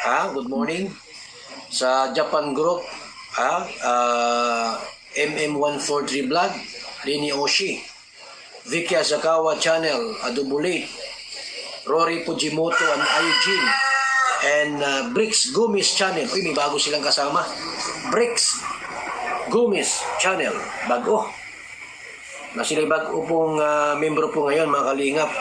Good morning. Sa Japan Group, MM143 Vlog, Rini Oshi, Vicky Asakawa Channel, Adubulate, Rory Fujimoto and Eugene, and Bricks Gumis Channel. Uy, may bago silang kasama. Bricks Gumis Channel. Bago. Na sila bago pong membro po ngayon, mga kalingap.